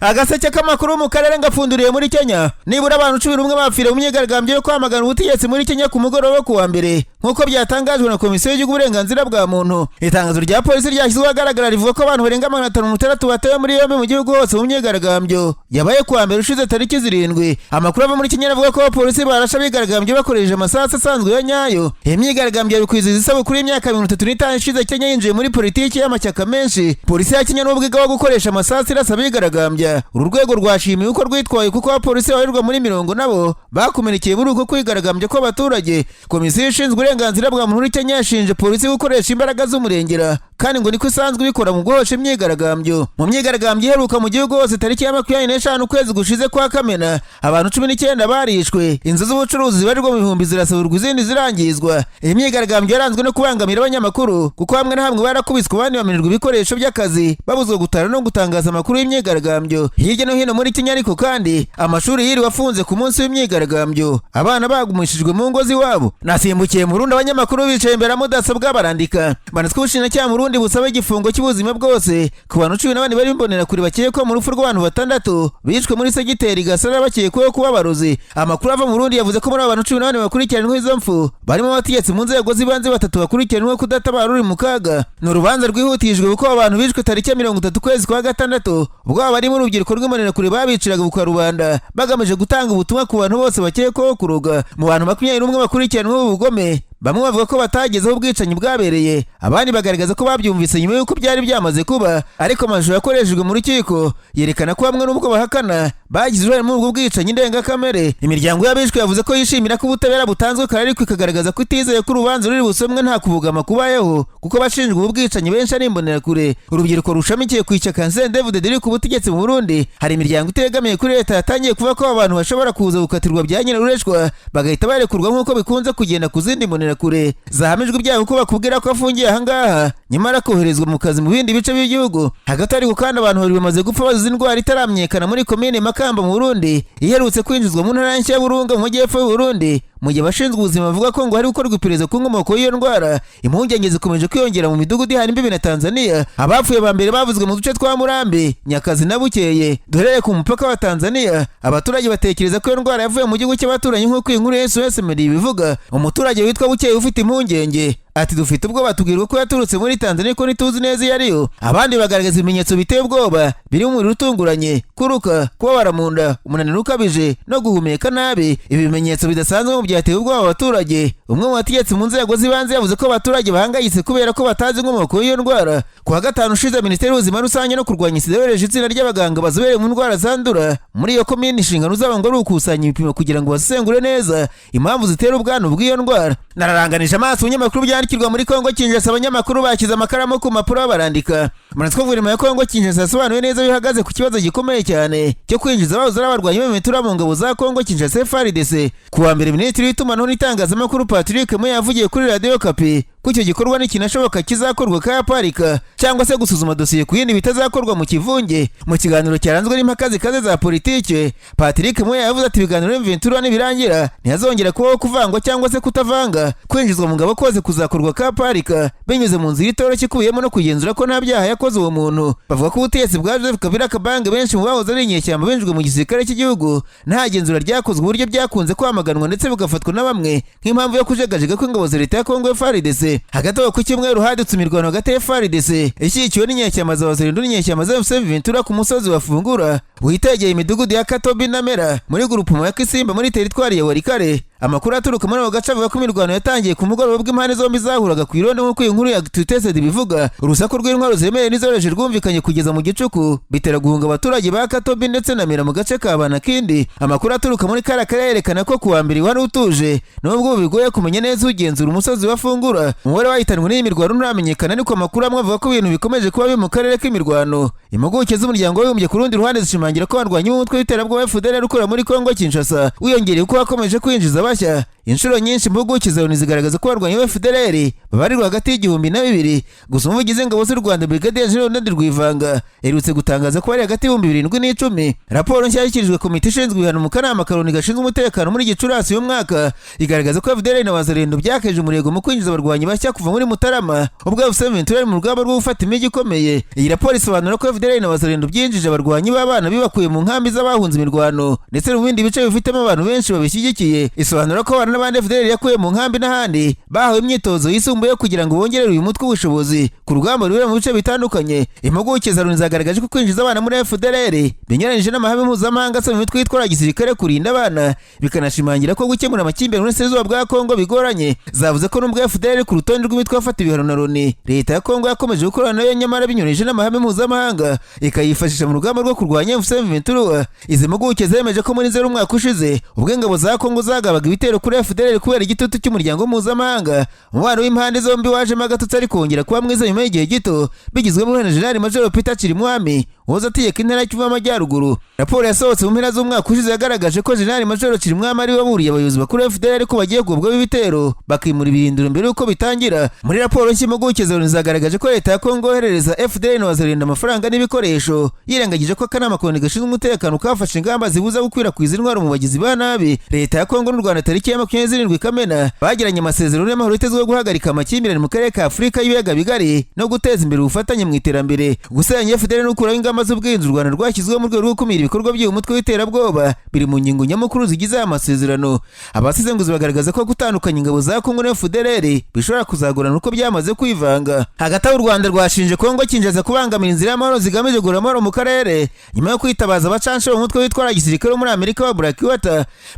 Agaseke k'amakuru mu karere ngapfunduriye muri Kenya. Nibura abantu 11 bapfira mu myigaragambyo yo kwamagana ubutegetsi muri Kenya ku mugoroba ku wa mbere nkuko byatangajwe na Komisiyo y'Igihugu y'Uburenganzira bwa Muntu. Itangazo rya polisi ryashyizwe ahagaragara rivuga ko abantu barenga 560 batawe muri yombi mu gihugu hose mu myigaragambyo yabaye ku wa mbere ushize tariki 7. Amakuru ava muri Kenya avuga ko polisi barasha bigaragambyo bakoresheje amasasu asanzwe ya nyayo. Imyigaragambyo y'ukwizihiza isabukuru y'imyaka 35 ishize Kenya yinjiye muri politiki y'amashyaka menshi. Polisi ya Kenya n'ubwiga wo gukoresha amasasu irasa bigaragambya. Uru rwego rwashimiye uko rwitwaye kuko abapolisi babarirwa muri 70 nabo bakomerekeye muri uko kwigaragambya kw'abaturage. Komisiyo ishinzwe uburenganzira bwa muntu muri Kenya yashinje polisi gukoresha imbaraga z'umurengera kandi ngo niko isanzwe bikora mu guhosha imyigaragambyo. Mu myigaragambyo iheruka mu gihugu hose tariki ya 25 ukwezi gushize kwa Kamena abantu 19 barishwe, inzu z'ubucuruzi zibarirwa mu bihumbi zirasaburwa izindi zirangizwa. Iyi myigaragambyo yaranzwe no kubangamira abanyamakuru kuko hamwe na hamwe barakubiswe abandi bamenerwa ibikoresho by'akazi babuzwa gutara no gutangaza amakuru y'imyigaragambyo. Hirya no hino muri Kenya ariko kandi amashuri yiriwe afunze ku munsi w'imyigaragambyo, abana bagumishijwe mu ngo ziwabo. Nasimbukiye mu Burundi abanyamakuru bicaye imbere ya mudasobwa barandika banatwe ubushinjacyaha mu Burundi busaba igifungo cy'ubuzima bwose ku bantu 14 bari mbonera kuri bakekwa mu rupfu rw'abantu 6 bishwe muri segiteri Gasara bakekwaho kuba abarozi. Amakuru ava mu Burundi yavuze ko muri abantu 14 bakurikiranweho izo mfu barimo abategetsi mu nzego z'ibanze 3 bakurikiranweho kudatabara uri mu kaga. Ni urubanza rwihutijwe kuko abantu bishwe tariki ya 30 kwezi kwa gatandatu ubwo abari mu rubyiruko rw'imbonera kuri babiciraga bukwa rubanda bagamije gutanga ubutumwa ku bantu bose bakekwaho kuroga. Mu bantu 21 bakurikiranweho ubugome bamwe bavuga ko batagezeho ubwicanyi bwabereye, abandi bagaragaza ko babyumvise nyuma y'uko byari byamaze kuba, ariko amashusho yakoreshejwe mu rukiko yerekana ko bamwe n'ubwo bahakana bagize uruhare muri ubwo bwicanyi ndengakamere. Imiryango y'abishwe yavuze ko yishimira ko ubutabera butanzwe Karere ariko ikagaragaza ko itizeye ko urubanza ruri busomwe nta kubugama kubayeho kuko bashinjwa ubu bwicanyi benshi ari imbonera kure. Urubyiruko rushamikiye ku ishyaka David riri ku butegetsi mu Burundi hari imiryango itegamiye kuri leta yatangiye kuvuga ko abantu bashobora kuza gukatirwa bya nyine ureshwa bagahita barekurwa nk'uko bikunze kugenda ku zindi mbonera kure zahamijwe ibyaha kuko bakubwira ko afungiye ahangaha nyamara koherezwa mu kazi mu bindi bice by'igihugu. Hagati ariko kandi abantu bari bamaze gupfa bazize indwara itaramenyekana muri komine Makamba mu Burundi iherutse kwinjizwa mu ntara nshya y'Burunga mu majyepfo y'u Burundi. Mu gihe bashinzwe ubuzima bavuga ko ngo hari gukorwa iperereza ku nkomoko y'iyo ndwara, impungenge zikomeje kwiyongera mu midugudu ihana imbibi na Tanzania. Abapfuye ba mbere bavuzwe mu duce twa Murambi, Nyakazi na Bukeye duherereye ku mupaka wa Tanzania. Abaturage batekereza ko iyo ndwara yavuye mu gihugu cy'abaturanyi nk'uko inkuru ya SOS Media ibivuga. Umuturage witwa Bukeye ufite impungenge ati dufite ubwoba tubwirwa ko yaturutse muri Tanzania ko ntituzi neza iyo ariyo. Abandi bagaragaza ibimenyetso biteye ubwoba biri mu mubiri utunguranye, kuruka, kubabara mu nda, umunaniro ukabije no guhumeka nabi. Ibi bimenyetso bidasanzwe mu byateye ubwoba abaturage. Umwe mu bategetsi mu nzego z'ibanze yavuze ko abaturage bahangayitse kubera ko batazi inkomoko y'iyo ndwara. Ku wa gatanu ushize Minisiteri y'Ubuzima rusange no kurwanya sida yohereje itsinda ry'abaganga bazobereye mu ndwara zandura muri iyo komini. Inshingano zabo ngo ari ukusanya ibipimo kugira ngo basesengure neza impamvu zitera ubwandu bw'iyo ndwara. Nararanganije amaso umunyamakuru byandikirwa muri Kongo Kinshasa. Abanyamakuru bakize amakaramu ku mpapuro barandika Manatwe guverinoma ya Kongo Kinshasa yasobanuye neza bihagaze ku kibazo gikomeye cyane cyo kwinjiza abahoze ari abarwanyi b'imitura mu ngabo za Kongo Kinshasa FARDC. Ku wa mbere Minisitiri w'itumanaho n'itangazamakuru Patrick Moya yavugiye kuri Radio Okapi ko icyo gikorwa n'ikinashoboka kizakorwa kayaparika cyangwa se gusuzuma dosiye ku yindi bitazakorwa mu kivunge. Mu kiganiro cyaranzwe n'impaka zikaze za politike, Patrick Moya yavuze ati ibiganiro n'imventura nibirangira ntihazongera kubaho kuvangwa cyangwa se kutavanga. Kwinjizwa mu ngabo kose kuzakorwa kayaparika binyuze mu nzira itoroshye ikubiyemo no kugenzura ko nta byaha yakoze uwo muntu. Bavuga ko ubutegetsi bwa Joseph Kabila Kabange benshi mu bahoze ari inyeshyamba binjijwe mu gisirikare cy'igihugu nta genzura ryakozwe uburyo byakunze kwamaganwa ndetse bigafatwa na bamwe nk'impamvu yo kujegajega kw'ingabo za leta ya Kongo FARDC. Hagati aho ku cyumweru hadutse imirwano hagati ya FARDC ishyigikiwe n'inyeshyamba za Wazalendo n'inyeshyamba za M23 ku musozi wa Fungura witegeye imidugudu ya Katobi na Mera muri grupuma ya Kisimba muri teritwari ya Warikare. Amakuru aturuka muri ako gace avuga ko imirwano yatangiye ku mugoroba bw'impande zombi zahuraga ku irondo nk'uko inkuru ya Twitesed bivuga. Urusaku rw'intwaro zemereye n'izoroheje rwumvikanye kugeza mu gicuku bitera guhunga abaturage ba Katobi ndetse na Mera mu gace ka Banakindi. Amakuru aturuka muri Karere yerekana ko ku wa mbere wari utuje nubwo bigoye kumenya neza ugenzura umusozi wa Fungura. Umubare wahitanwe n'iyi mirwano nturamenyekana ariko amakuru amwe avuga ko ibintu bikomeje kuba biri mu karere k'imirwano. Impuguke z'umuryango w'abibumbye ku rundi ruhande zishimangira ko barwanya umutwe w'iterabwoba FDLR ukora muri Kongo Kinshasa wiyongereye uko wakomeje kwinjiza bashya. inshuro nyinshi impuguke za Loni zigaragaza ko abarwanyi ba FDLR babarirwa hagati y'igihumbi na 2,000 gusa umuvugizi w'ingabo z'u Rwanda Brigadier General Twahirwa erutse gutangaza ko bari hagati y'ibihumbi 7 n'10. Raporo nshya yashyikirijwe komite ishinzwe ibihano mu kanama Karoni gashinzwe umutekano muri Gicurasi uyu mwaka igaragaza ko FDLR na Wazalendo byakaje umurego mu kwinjiza abarwanyi bashya kuva muri Mutarama ubwo Alphonse mu rugamba rwo gufata imijyi ikomeye. Iyi raporo isobanura ko FDLR na Wazalendo byinjije abarwanyi b'abana bibakuye mu nkambi z'abahunze imirwano ndetse no mu bindi bice bifitemo abantu benshi babishyigikiye. Isobanura ko abana n'abandi FDLR yakuye mu nkambi n'ahandi bahawe imyitozo yisumbuye kugira ngo bongerere uyu mutwe ubushobozi ku rugamba rubera mu bice bitandukanye. Impuguke za Loni zagaragaje ko kwinjiza abana muri FDLR binyuranyije n'amahame mpuzamahanga asaba imitwe yitwara gisirikare kurinda abana bikanashimangira ko gukemura amakimbirane mu burasirazuba bwa Kongo bigoranye. Zavuze ko nubwo FDLR ku rutonde rw'imitwe yafata ibihano na Loni, leta ya Kongo yakomeje gukorana nayo nyamara binyuranyije n'amahame mpuzamahanga ikayifashisha mu rugamba rwo kurwanya Alphonse. Izi mpuguke zemeje ko muri Nzeri umwaka ushize ubwo ingabo za Kongo zagabaga ibitero kuri FDLR kubera igitutu cy'umuryango mpuzamahanga, umubano w'impande zombi wajemo agatotsi ari kongera kuba mwiza nyuma y'igihe gito bigizwemo na General Major Peter Chirimwami woza ategeka intara y'Kivu y'Amajyaruguru. Raporo yasohotse mu mpera z'umwaka ushize yagaragaje ko General Major Chirimwami ari waburiye abayobozi bakuru FDLR ko bagiye kugubwaho ibitero bakimura ibirindiro mbere y'uko bitangira. Muri raporo nshya impuguke za Loni zagaragaje ko leta ya Kongo yoherereza FDLR na Wazalendo amafaranga n'ibikoresho yirengagije ko akanama Karoni gashinzwe umutekano kafashe ingamba zibuza gukwirakwiza intwaro mu bagizi ba nabi. Leta ya Kongo n'u Rwanda tariki ya 27 Kamena bagiranye amasezerano y'amahoro yitezwe guhagarika amakimbirane mu karere ka Afurika y'ibiyaga bigari no guteza imbere ubufatanye mu iterambere. Gusenya FDLR no kuraho ingamba z'ubwinzi u Rwanda rwashyizweho mu rwego rwo gukumira ibikorwa by'uyu mutwe w'iterabwoba biri mu ngingo nyamukuru zigize aya masezerano. Abasesenguzi bagaragaza ko gutandukanya ingabo za Kongo na FDLR bishobora kuzagorana uko byamaze kwivanga. Hagati aho u Rwanda rwashinje Kongo kinjaza kubangamira inzira y'amahoro zigamije guhura amahoro mu karere nyuma yo kwitabaza abacansho mu mutwe witwara gisirikare muri Amerika wa Baguye.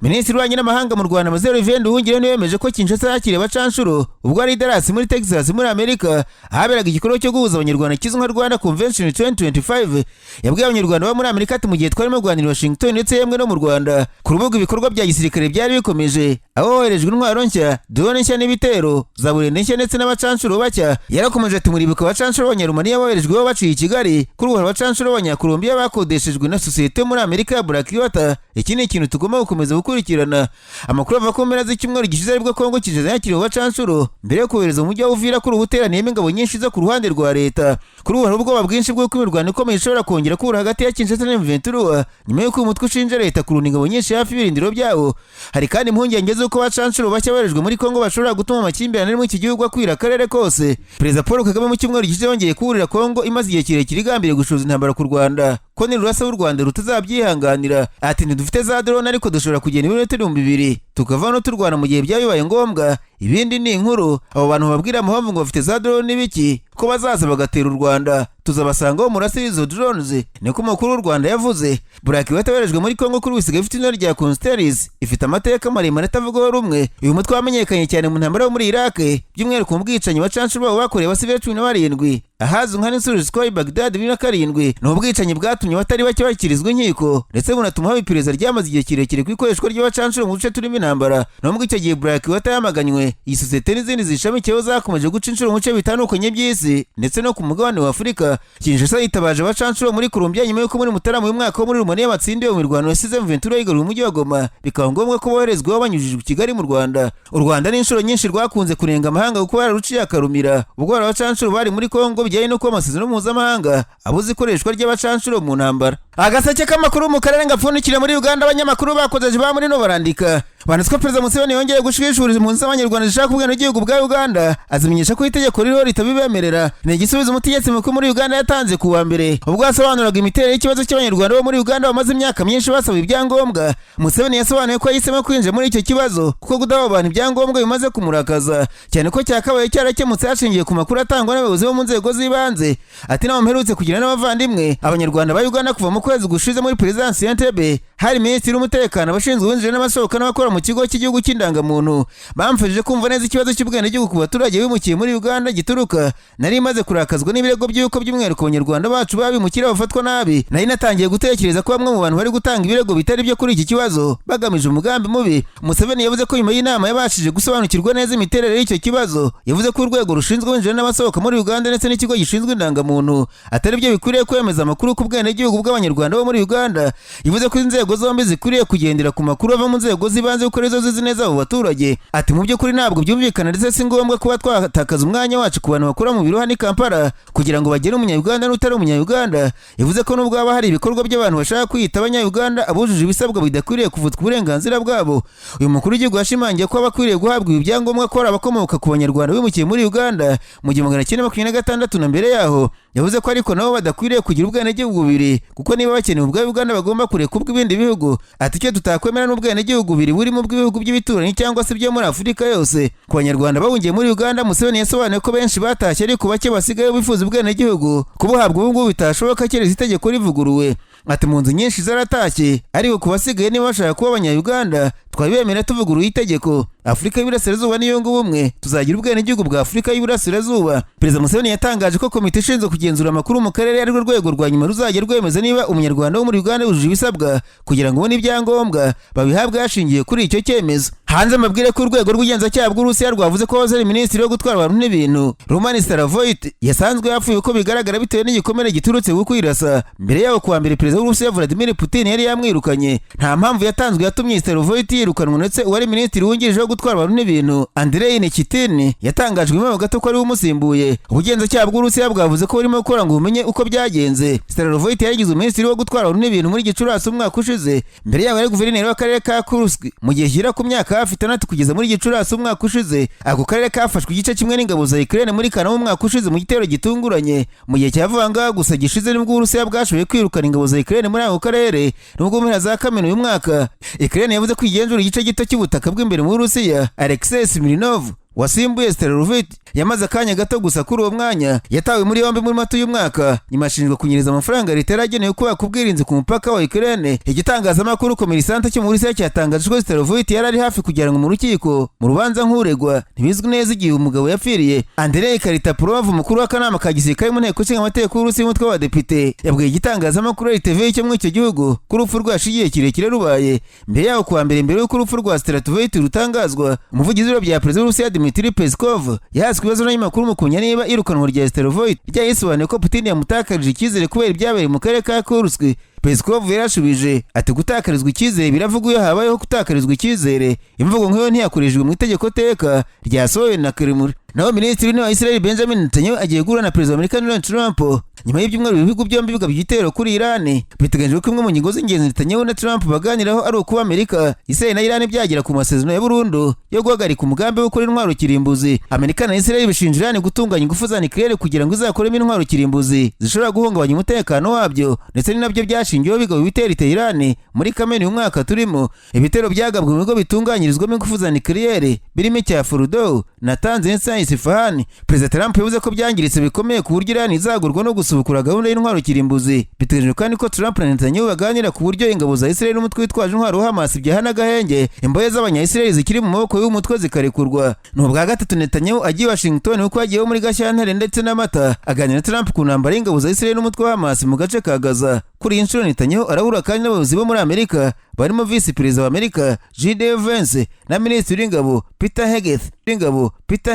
Minisitiri w'Ububanyi n'Amahanga mu Rwanda Mzee Rivende Uwungire yemeje ko Kinshasa yakiriye abacanshuro ubwo ari Dallas muri Texas muri Amerika ahaberaga igikorwa cyo guhuza abanyarwanda kizwe nka Rwanda Convention 2025. Yabwiye abanyarwanda bo muri Amerika ati mu gihe twarimo kuganira Washington ndetse yemwe no mu Rwanda ku rubuga ibikorwa bya gisirikare byari bikomeje aho hoherejwe intwaro nshya, drone nshya n'ibitero za burende nshya ndetse n'abacanshuro bacya. Yarakomeje ati muribuka abacanshuro b'Abanyarumaniya boherejwe bo baciye i Kigali kuri ubu abacanshuro b'Abanyakolombiya bakodeshejwe na sosiyete muri Amerika ya Baguye. Iki ni ikintu tugomba gukomeza gukurikirana. Amakuru ava ku mpera z'icyumweru gishize aribwo Kongo Kinshasa yakiriwe abacanshuro mbere yo kohereza umujyi wa Uvira kuri ubuteraniyemo ingabo nyinshi zo ku ruhande rwa leta. Kuri ubu hari ubwoba bwinshi bw'uko imirwano ikomeye ishobora kongera kubura hagati ya Kinshasa na M23 nyuma y'uko uyu mutwe ushinja leta kurunda ingabo nyinshi hafi y'ibirindiro byabo. Hari kandi impungenge z'uko abacanshuro bashya boherejwe muri Kongo bashobora gutuma amakimbirane ari mu iki gihugu akwira akarere kose. Perezida Paul Kagame mu cyumweru gishize yongeye kuburira Kongo imaze igihe kirekire igambiriye gushoza intambara ku Rwanda ko nirurasa w'u Rwanda rutazabyihanganira. Ati ntidufite za drone ariko dushobora kugenda ibirometero 2,000 tukava no turwana mu gihe byabibaye ngombwa. Ibindi ni inkuru. Abo bantu babwira amahomvu ngo bafite za drone n'ibiki ko bazaza bagatera u Rwanda tuzabasangaho murasira izo drones, niko umukuru w'u Rwanda yavuze. Baguye yateberejwe muri Kongo kuri bisigaye ifite intore rya Constellations ifite amateka maremare atavugwaho rumwe. Uyu mutwe wamenyekanye cyane mu ntambara yo muri Iraq by'umwihariko mu bwicanyi bacanshuro babo bakoreye abasivili 17 ahazwi nka Nisuri Square Baghdad 2007. Ni ubwicanyi bwatumye batari bake bakirizwa inkiko ndetse bunatuma haba iperereza ryamaze igihe kirekire ku ikoreshwa ry'abacanshuro mu duce turimo intambara. Nubwo icyo gihe Baguye yamaganywe, iyi sosiyete n'izindi zishamikiyeho zakomeje guca inshuro mu bice bitandukanye by'isi ndetse no ku mugabane wa Afurika. Kinshasa yitabaje abacanshuro muri Colombia nyuma y'uko muri Mutarama uyu mwaka wo muri Rumaniya batsindiwe mu mirwano yasize M23 yigaruriye umujyi wa Goma bikaba ngombwa ko boherezwa banyujijwe i Kigali mu Rwanda. U Rwanda ni inshuro nyinshi rwakunze kurenga amahanga kuko bararuciye akarumira ubwo abacanshuro bari muri Kongo bijyanye no kuba amasezerano mpuzamahanga abuze ikoreshwa ry'abacanshuro mu ntambara. Agaseke k'amakuru mu karere ngapfundikira muri Uganda abanyamakuru bakozeje ba muri no barandika banditswe Perezida Museveni yongeye gushishikariza impunzi z'Abanyarwanda zishaka kubwira igihugu bwa Uganda azimenyesha ko itegeko ririho ritabibemerera. Ni igisubizo umutegetsi mukuru muri Uganda yatanze ku wa mbere ubwo yasobanuraga imiterere y'ikibazo cy'Abanyarwanda bo muri Uganda bamaze imyaka myinshi basaba ibyangombwa. Museveni yasobanuye ko yahisemo kwinjira muri icyo kibazo kuko kudaha abantu ibyangombwa bimaze kumurakaza cyane ko cyakabaye cyarakemutse hashingiye ku makuru atangwa n'abayobozi bo mu nzego z'ibanze. Ati nabo mperutse kugira n'abavandimwe Abanyarwanda ba Uganda kuva mu kwezi gushize muri Perezidansi ya Entebbe hari Minisitiri w'Umutekano abashinzwe uwinjira n'abasohoka n'abakora mu kigo cy'igihugu cy'indangamuntu bamfashije kumva neza ikibazo cy'ubwenegihugu ku baturage bimukiye muri Uganda gituruka. Nari maze kurakazwa n'ibirego by'uko by'umwihariko Abanyarwanda bacu babimukira bafatwa nabi. Nari natangiye gutekereza ko bamwe mu bantu bari gutanga ibirego bitari byo kuri iki kibazo bagamije umugambi mubi. Museveni yavuze ko nyuma y'inama yabashije gusobanukirwa neza imiterere y'icyo kibazo. Yavuze ko urwego rushinzwe uwinjira n'abasohoka muri Uganda ndetse n'ikigo gishinzwe indangamuntu atari byo bikwiriye kwemeza amakuru ku bwenegihugu bw'Abanyarwanda bo muri Uganda. Yavuze ko inzego inzego zombi zikwiriye kugendera ku makuru ava mu nzego z'ibanze kuko arizo zizi neza abo baturage. Ati mu by'ukuri ntabwo byumvikana ndetse si ngombwa kuba twatakaza umwanya wacu ku bantu bakora mu biro hano i Kampala kugira ngo bagere umunyayuganda n'utari umunyayuganda. Yavuze ko nubwo haba hari ibikorwa by'abantu bashaka kwiyita abanyayuganda abujuje ibisabwa bidakwiriye kuvutswa uburenganzira bwabo. Uyu mukuru w'igihugu yashimangiye ko abakwiriye guhabwa ibi byangombwa ko ari abakomoka ku banyarwanda bimukiye muri Uganda mu 1926 na mbere yaho. Yavuze ko ariko nabo badakwiriye kugira ubwenegihugu bubiri kuko niba bakeneye ubwa Uganda bagomba kureka ubw'ibindi bihugu. Ati icyo tutakwemera n'ubwenegihugu bubiri burimo ubw'ibihugu by'ibituranyi cyangwa se byo muri Afurika yose. Ku banyarwanda bahungiye muri Uganda, Museveni yasobanuye ko benshi batashye ariko bake basigaye bifuza ubwenegihugu kubuhabwa ubu ngubu bitashoboka keretse itegeko rivuguruwe. Ati mu nzu nyinshi zaratashye ariko ku basigaye niba bashaka kuba abanyayuganda twabemera tuvuguruye itegeko. Afurika y'Iburasirazuba niyo ngo ubumwe tuzagira ubwenegihugu bwa Afurika y'Iburasirazuba. Perezida Museveni yatangaje ko komite ishinzwe kugenzura amakuru mu karere ari rwo rwego rwa nyuma ruzajya rwemeza niba umunyarwanda wo muri Uganda yujuje ibisabwa kugira ngo ubone ibyangombwa babihabwe hashingiye kuri icyo cyemezo. Hanze amabwire ko urwego rw'ubugenzacyaha bw'Urusiya rwavuze ko wahoze ari minisitiri wo gutwara abantu n'ibintu Roman Starovoyt yasanzwe yapfuye uko bigaragara bitewe n'igikomere giturutse ku kwirasa. Mbere yaho kuwa mbere perezida w'Urusiya Vladimir Putin yari yamwirukanye. Nta mpamvu yatanzwe yatumye Starovoyt yirukanwa ndetse uwari minisitiri wungirije wo gutwara abantu n'ibintu Andrei Nikitin yatangajwe nyuma gato ko ari umusimbuye. Ubugenzacyaha bw'Urusiya bwavuze ko burimo gukora ngo bumenye uko byagenze. Starovoyt yagize minisitiri wo gutwara abantu n'ibintu muri Gicurasi umwaka ushize. Mbere yaho yari guverineri w'akarere ka Kursk mu gihe gishyira ku myaka hafi 6 kugeza muri Gicurasi umwaka ushize. Ako karere kafashwe igice kimwe n'ingabo za Ukraine muri Kanama umwaka ushize mu gitero gitunguranye. Mu gihe cyavanga gusa gishize nibwo Urusiya bwashoboye kwirukana ingabo za Ukraine muri ako karere nubwo mpera za Kamena uyu mwaka. Ukraine yavuze ko igenzura igice gito cy'ubutaka bw'imbere mu Rusiya. Alexei Smirnov wasimbuye Starovoyt yamaze akanya gato gusa kuri uwo mwanya yatawe muri yombi muri Mata uyu mwaka nyuma ashinjwa kunyereza amafaranga leta yaragenewe kubaka ubwirinzi ku mupaka wa Ukraine. Igitangazamakuru Komerisante cyo mu Rusiya cyatangaje ko Starovoyt yari ari hafi kujyanwa mu rukiko mu rubanza nk'uregwa. Ntibizwi neza igihe umugabo yapfiriye. Andrei Karitaporov umukuru w'akanama ka gisirikare mu nteko ishinga amategeko y'Urusiya umutwe w'abadepite yabwiye igitangazamakuru RTV cyo muri icyo gihugu ko urupfu rwashigiye kirekire rubaye. Mbere yaho kuwa mbere y'uko urupfu rwa Starovoyt rutangazwa, umuvugizi w'ibiro bya perezida w'Urusiya Dmitry Peskov yahaswe ibibazo n'abanyamakuru mu kunya niba irukanwa rya Starovoyt ryayisobanuye ko Putin yamutakarije icyizere kubera ibyabaye mu karere ka Kursk. Peskov yarashubije ati gutakarizwa icyizere biravuga iyo habayeho gutakarizwa icyizere. Imvugo nk'iyo ntiyakoreshejwe mu itegeko teka ryasohowe na Kremlin. Naho minisitiri w'intebe wa Israel Benjamin Netanyahu agiye guhura na perezida wa Amerika Donald Trump nyuma y'ibyumweru ibihugu byombi bigabye igitero kuri Iran. Biteganyijwe ko imwe mu ngingo z'ingenzi Netanyahu na Trump baganiraho ari ukuba Amerika, Israel na Iran byagera ku masezerano ya burundu yo guhagarika umugambi wo gukora intwaro kirimbuzi. Amerika na Israel bishinja Iran gutunganya ingufu za nucleaire kugira ngo izakoremo intwaro kirimbuzi zishobora guhungabanya umutekano wabyo, ndetse ni nabyo byashingiyeho bigaba ibitero iteye Iran muri Kamena uyu mwaka turimo. Ibitero byagabwe mu bigo bitunganyirizwamo ingufu za nucleaire birimo icya Fordow, Natanz ndetse Isfahan. Perezida Trump yavuze ko byangiritse bikomeye ku buryo Iran izagurwa no gusubukura gahunda y'intwaro kirimbuzi. Biteganyijwe kandi ko Trump na Netanyahu baganira ku buryo ingabo za Israel n'umutwe witwaje intwaro Hamas byahana agahenge imbohe z'abanya-Israel zikiri mu maboko y'umutwe zikarekurwa. N'ubwa gatatu Netanyahu agiye Washington uko agiyeho muri Gashyantare ndetse na Mata aganira na Trump ku ntambara y'ingabo za Israel n'umutwe wa Hamas mu gace ka Gaza. Kuri iyi nshuro Netanyahu arahura kandi n'abayobozi bo muri Amerika barimo Vice Perezida wa Amerika J.D. Vance na Minisitiri w'Ingabo Peter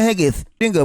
Hegseth.